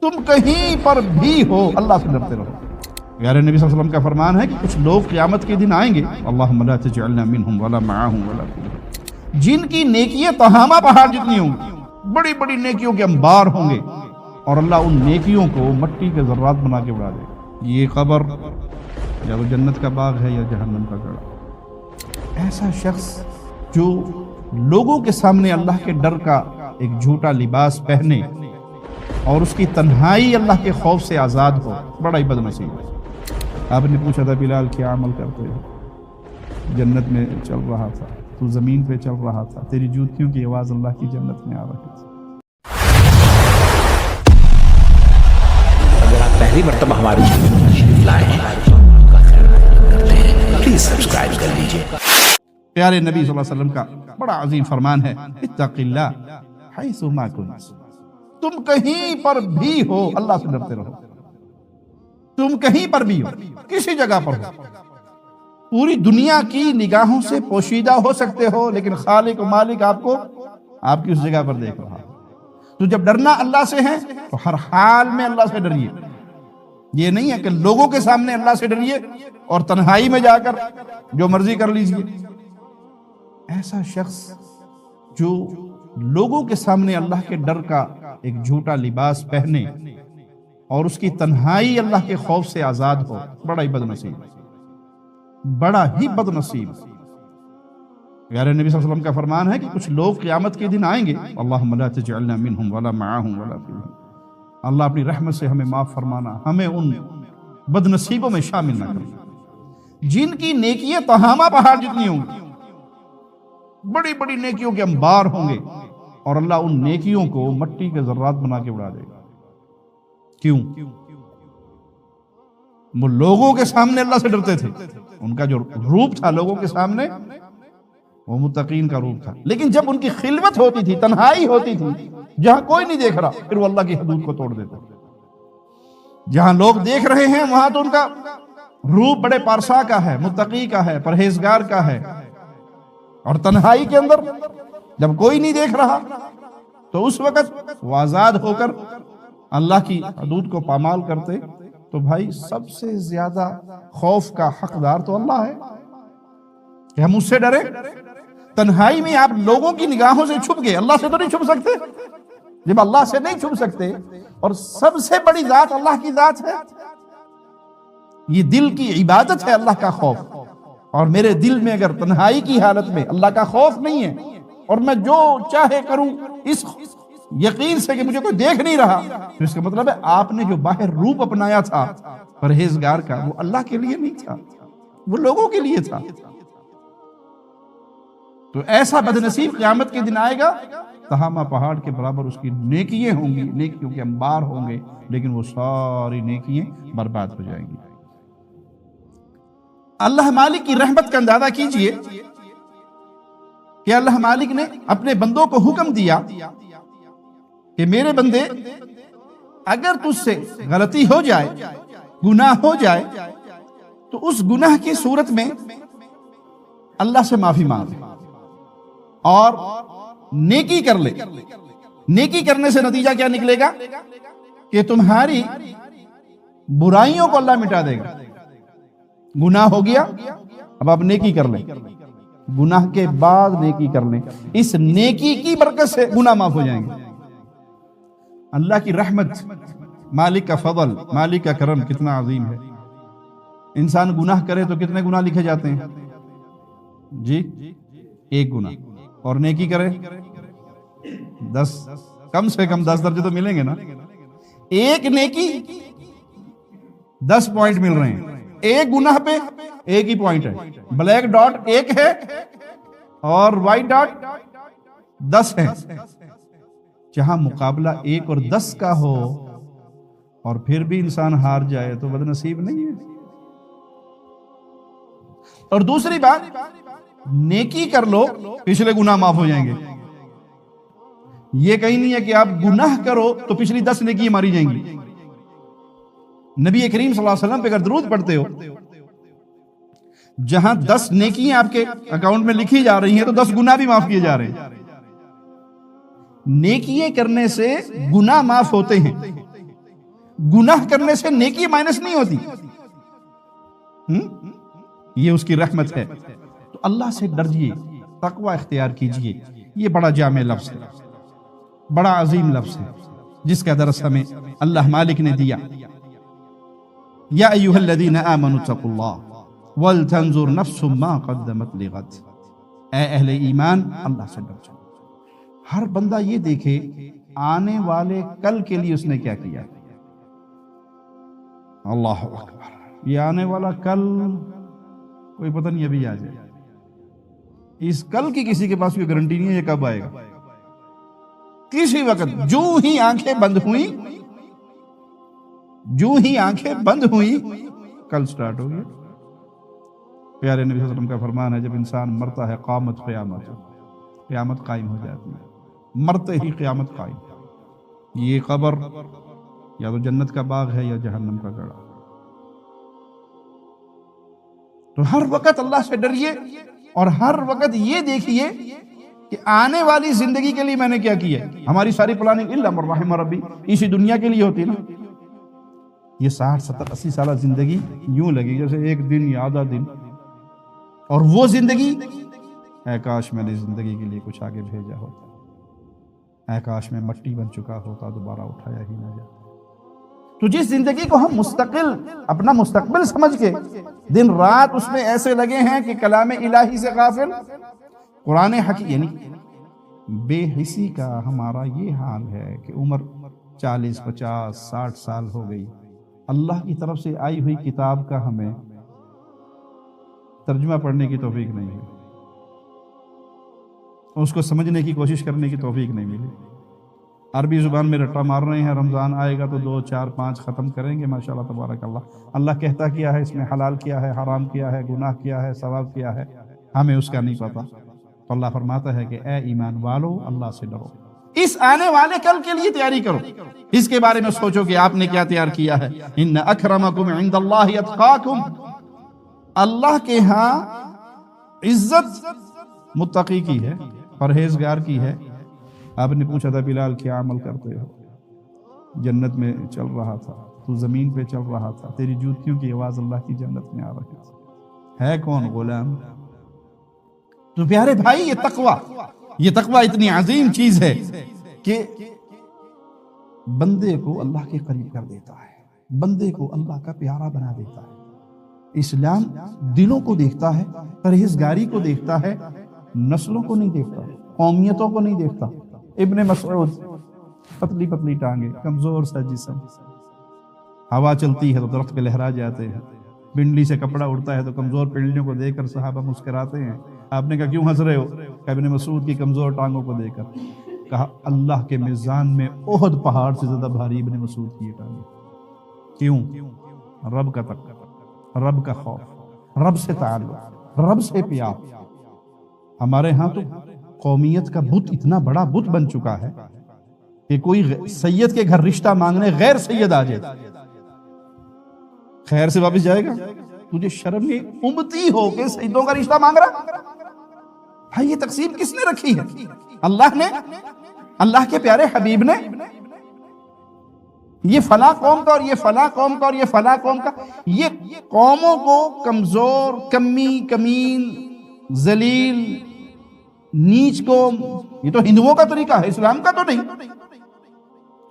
تم کہیں پر بھی ہو اللہ سے ڈرتے رہو۔ پیارے نبی صلی اللہ علیہ وسلم کا فرمان ہے کہ کچھ لوگ قیامت کے دن آئیں گے، اللہم لا تجعلنا منہم ولا معاہم ولا فیہم، جن کی نیکیاں تہامہ پہاڑ جتنی ہوں گی، بڑی بڑی نیکیوں کے انبار ہوں گے، اور اللہ ان نیکیوں کو مٹی کے ذرات بنا کے اڑا دے گا۔ یہ قبر یا وہ جنت کا باغ ہے یا جہنم کا گڑھا۔ ایسا شخص جو لوگوں کے سامنے اللہ کے ڈر کا ایک جھوٹا لباس پہنے اور اس کی تنہائی اللہ کے خوف سے آزاد ہو، بڑا ہی بد نصیب ہے۔ آپ نے پوچھا تھا بلال کیا عمل کرتے ہو؟ جنت میں چل رہا تھا، تو زمین پہ چل رہا تھا، تیری جوتیوں کی آواز اللہ کی جنت میں آ رہی تھی۔ اگر آپ پہلی مرتبہ ہمارے چینل پر تشریف لائے ہیں پلیز سبسکرائب کر لیجئے۔ پیارے نبی صلی اللہ علیہ وسلم کا بڑا عظیم فرمان ہے، اتق اللہ حیث ما کنت، تم کہیں پر بھی ہو اللہ سے ڈرتے رہو۔ تم کہیں پر بھی ہو، کسی جگہ پر ہو، پوری دنیا کی نگاہوں سے پوشیدہ ہو سکتے ہو، لیکن خالق و مالک آپ کو آپ کی اس جگہ پر دیکھ رہا ہے۔ تو جب ڈرنا اللہ سے ہے تو ہر حال میں اللہ سے ڈریے۔ یہ نہیں ہے کہ لوگوں کے سامنے اللہ سے ڈریے اور تنہائی میں جا کر جو مرضی کر لیجئے۔ ایسا شخص جو لوگوں کے سامنے اللہ کے ڈر کا ایک جھوٹا لباس پہنے اور اس کی تنہائی اللہ کے خوف سے آزاد ہو، بڑا ہی بد نصیب، بڑا ہی بد نصیب۔ پیارے نبی صلی اللہ علیہ وسلم کا فرمان ہے کہ کچھ لوگ قیامت کے دن آئیں گے، اللہم لا تجعلنا منہم ولا معاہم ولا فیہم، اللہ اپنی رحمت سے ہمیں معاف فرمانا، ہمیں ان بد نصیبوں میں شامل نہ کرنا جن کی نیکیاں تہامہ پہاڑ جتنی ہوں گی، بڑی بڑی نیکیوں کے انبار ہوں گے، اور اللہ ان نیکیوں کو مٹی کے ذرات بنا کے اڑا دے گا۔ کیوں؟ وہ لوگوں کے سامنے اللہ سے ڈرتے تھے، ان کا جو روپ تھا لوگوں کے سامنے وہ متقین کا روپ تھا، لیکن جب ان کی خلوت ہوتی تھی، تنہائی ہوتی تھی، جہاں کوئی نہیں دیکھ رہا، پھر وہ اللہ کی حدود کو توڑ دیتے۔ جہاں لوگ دیکھ رہے ہیں وہاں تو ان کا روپ بڑے پارسا کا ہے، متقی کا ہے، پرہیزگار کا ہے، اور تنہائی کے اندر جب کوئی نہیں دیکھ رہا تو اس وقت وہ آزاد ہو کر اللہ کی حدود کو پامال کرتے۔ تو بھائی سب سے زیادہ خوف کا حقدار تو اللہ ہے کہ ہم اس سے ڈرے۔ تنہائی میں آپ لوگوں کی نگاہوں سے چھپ گئے، اللہ سے تو نہیں چھپ سکتے۔ جب اللہ سے نہیں چھپ سکتے اور سب سے بڑی ذات اللہ کی ذات ہے، یہ دل کی عبادت ہے اللہ کا خوف، اور میرے دل میں اگر تنہائی کی حالت میں اللہ کا خوف نہیں ہے اور میں جو چاہے کروں اس یقین سے کہ مجھے کوئی دیکھ نہیں رہا، تو اس کا مطلب ہے آپ نے جو باہر روپ اپنایا تھا پرہیزگار کا، وہ اللہ کے لیے نہیں تھا، وہ لوگوں کے لیے تھا۔ تو ایسا بد نصیب قیامت کے دن آئے گا، تہامہ پہاڑ کے برابر اس کی نیکیاں ہوں گی، نیکیوں کے انبار ہوں گے، لیکن وہ ساری نیکیاں برباد ہو جائیں گی۔ اللہ مالک کی رحمت کا اندازہ کیجئے کہ اللہ مالک نے اپنے بندوں کو حکم دیا کہ میرے بندے اگر تجھ سے غلطی ہو جائے، گناہ ہو جائے، تو اس گناہ کی صورت میں اللہ سے معافی مانگ اور نیکی کر لے۔ نیکی کرنے سے نتیجہ کیا نکلے گا کہ تمہاری برائیوں کو اللہ مٹا دے گا۔ گناہ ہو گیا، اب آپ نیکی کر لیں، گناہ کے بعد نیکی کر لیں، اس نیکی کی برکت سے گناہ معاف ہو جائیں گے۔ اللہ کی رحمت، مالک کا فضل، مالک کا کرم کتنا عظیم ہے۔ انسان گناہ کرے تو کتنے گناہ لکھے جاتے ہیں جی؟ ایک گناہ، اور نیکی کرے 10، کم سے کم 10 درجے تو ملیں گے نا۔ ایک نیکی 10 پوائنٹ مل رہے ہیں، ایک گناہ پہ ایک ہی پوائنٹ ہے، بلیک ڈاٹ ایک ہے اور وائٹ ڈاٹ 10 ہے۔ جہاں مقابلہ 1 اور 10 کا ہو اور پھر بھی انسان ہار جائے تو بد نصیب نہیں ہے۔ اور دوسری بات، نیکی کر لو پچھلے گناہ معاف ہو جائیں گے۔ یہ کہیں نہیں ہے کہ آپ گناہ کرو تو پچھلی 10 نیکی ماری جائیں گی۔ نبی کریم صلی اللہ علیہ وسلم پہ اگر درود پڑھتے ہو، جہاں 10 نیکیاں آپ کے اکاؤنٹ میں لکھی جا رہی ہیں تو 10 گناہ بھی معاف کیے جا رہے ہیں۔ نیکیاں کرنے سے گناہ معاف ہوتے ہیں، گناہ کرنے سے نیکی مائنس نہیں ہوتی، یہ اس کی رحمت ہے۔ تو اللہ سے ڈریے، تقوی اختیار کیجئے۔ یہ بڑا جامع لفظ ہے، بڑا عظیم لفظ ہے، جس کا درس ہمیں اللہ مالک نے دیا۔ یا ایھا الذین آمنوا اتقوا اللہ ولتنظر نفس ما قدمت لغد۔ اے اہل ایمان، اللہ سے ڈر جاؤ۔ ہر بندہ یہ دیکھے آنے والے کل کے لیے اس نے کیا کیا۔ اللہ اکبر، یہ آنے والا کل کوئی پتہ نہیں ابھی آ جائے، اس کل کی کسی کے پاس کوئی گارنٹی نہیں ہے یہ کب آئے گا۔ کسی وقت جو ہی آنکھیں بند ہوئی، جو ہی آنکھیں بند ہوئی، کل سٹارٹ ہو گیا۔ پیارے نبی صلی اللہ علیہ وسلم کا فرمان ہے، جب انسان مرتا ہے قامت قیامت، قیامت قائم ہو جاتی ہے، مرتے ہی قیامت قائم۔ یہ قبر یا تو جنت کا باغ ہے یا جہنم کا گڑھا۔ تو ہر وقت اللہ سے ڈریے اور ہر وقت یہ دیکھیے کہ آنے والی زندگی کے لیے میں نے کیا کیا ہے۔ ہماری ساری پلاننگ الا من رحم ربی اسی دنیا کے لیے ہوتی ہے نا۔ یہ 60 70 80 سالہ زندگی یوں لگی جیسے ایک دن یا آدھا دن، اور وہ زندگی اے کاش میں نے زندگی کے لیے کچھ آگے بھیجا ہوتا، اے کاش میں مٹی بن چکا ہوتا، دوبارہ اٹھایا ہی نہ جاتا۔ تو جس زندگی کو ہم مستقل اپنا مستقبل سمجھ کے دن رات اس میں ایسے لگے ہیں کہ کلام الہی سے غافل، قرآن حکیم، یعنی بے حسی کا ہمارا یہ حال ہے کہ عمر 40 50 60 سال ہو گئی، اللہ کی طرف سے آئی ہوئی کتاب کا ہمیں ترجمہ پڑھنے کی توفیق نہیں ہوئی، اس کو سمجھنے کی کوشش کرنے کی توفیق نہیں ملی۔ عربی زبان میں رٹا مار رہے ہیں، رمضان آئے گا تو 2 4 5 ختم کریں گے، ماشاءاللہ تبارک اللہ۔ اللہ کہتا کیا ہے، اس میں حلال کیا ہے، حرام کیا ہے، گناہ کیا ہے، ثواب کیا ہے، ہمیں اس کا نہیں پتا۔ تو اللہ فرماتا ہے کہ اے ایمان والو، اللہ سے ڈرو، اس آنے والے کل کے لیے تیاری کرو، اس کے بارے میں سوچو کہ آپ نے کیا تیار کیا ہے۔ ان اکرمکم عند اللہ اتقاکم، اللہ کے ہاں عزت متقی کی ہے، پرہیزگار کی ہے۔ آپ نے پوچھا تھا بلال کیا عمل کرتے ہو؟ جنت میں چل رہا تھا، تو زمین پہ چل رہا تھا، تیری جوتیوں کی آواز اللہ کی جنت میں آ رہی تھی۔ ہے کون غلام؟ تو پیارے بھائی، یہ تقوی اتنی عظیم چیز ہے کہ بندے کو اللہ کے قریب کر دیتا ہے، بندے کو اللہ کا پیارا بنا دیتا ہے۔ اسلام دلوں کو دیکھتا ہے، پرہیزگاری کو دیکھتا ہے، نسلوں کو نہیں دیکھتا، قومیتوں کو نہیں دیکھتا۔ ابن مسعود، پتلی پتلی ٹانگیں، کمزور سا جسم، ہوا چلتی ہے تو درخت پہ لہرا جاتے ہیں، بنڈلی سے کپڑا اڑتا ہے تو کمزور پنڈلیوں کو دیکھ کر صحابہ مسکراتے ہیں۔ آپ نے کہا کیوں ہنس رہے ہو؟ کہ ابن مسعود کی کمزور ٹانگوں کو دیکھ کر۔ کہا اللہ کے میزان میں احد پہاڑ سے زیادہ بھاری ابن مسعود کی یہ ٹانگیں۔ کیوں؟ رب کا تقوی، رب کا خوف، رب سے تعلق، رب سے پیار۔ ہمارے ہاں تو قومیت کا بت اتنا بڑا بت بن چکا ہے کہ کوئی سید کے گھر رشتہ مانگنے غیر سید آ جائے، خیر سے واپس جائے گا؟ تجھے شرم نہیں؟ امتی ہو کے سیدوں کا رشتہ مانگ رہا؟ بھائی یہ تقسیم کس نے رکھی ہے؟ اللہ نے، اللہ کے پیارے حبیب نے۔ یہ فلاں قوم کا اور یہ فلاں قوم کا اور یہ فلاں قوم کا، یہ قوموں کو کمزور، کمی، کمین، ذلیل، نیچ کو، یہ تو ہندوؤں کا طریقہ ہے، اسلام کا تو نہیں۔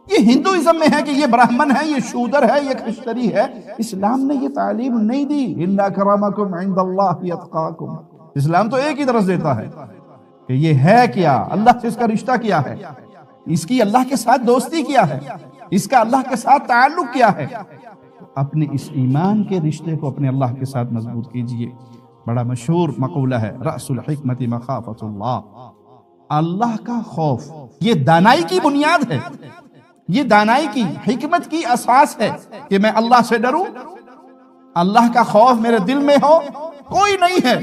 یہ ہندوازم میں ہے کہ یہ براہمن ہے، یہ شودر ہے، یہ کھشتری ہے۔ اسلام نے یہ تعلیم نہیں دی۔ ان اکرمکم عند اللہ اتقاکم۔ اسلام تو ایک ہی طرف دیتا ہے کہ یہ ہے کیا، اللہ سے اس کا رشتہ کیا ہے، اس کی اللہ کے ساتھ دوستی کیا ہے، اس کا اللہ کے ساتھ تعلق کیا ہے۔ اپنے اس ایمان کے رشتے کو اپنے اللہ کے ساتھ مضبوط کیجئے۔ بڑا مشہور مقولہ ہے، رأس الحکمت مخافۃ اللہ، اللہ کا خوف یہ دانائی کی بنیاد ہے، یہ دانائی کی، حکمت کی اساس ہے کہ میں اللہ سے ڈروں، اللہ کا خوف میرے دل میں ہو۔ کوئی نہیں ہے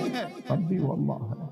تب بھی وہ اللہ ہے۔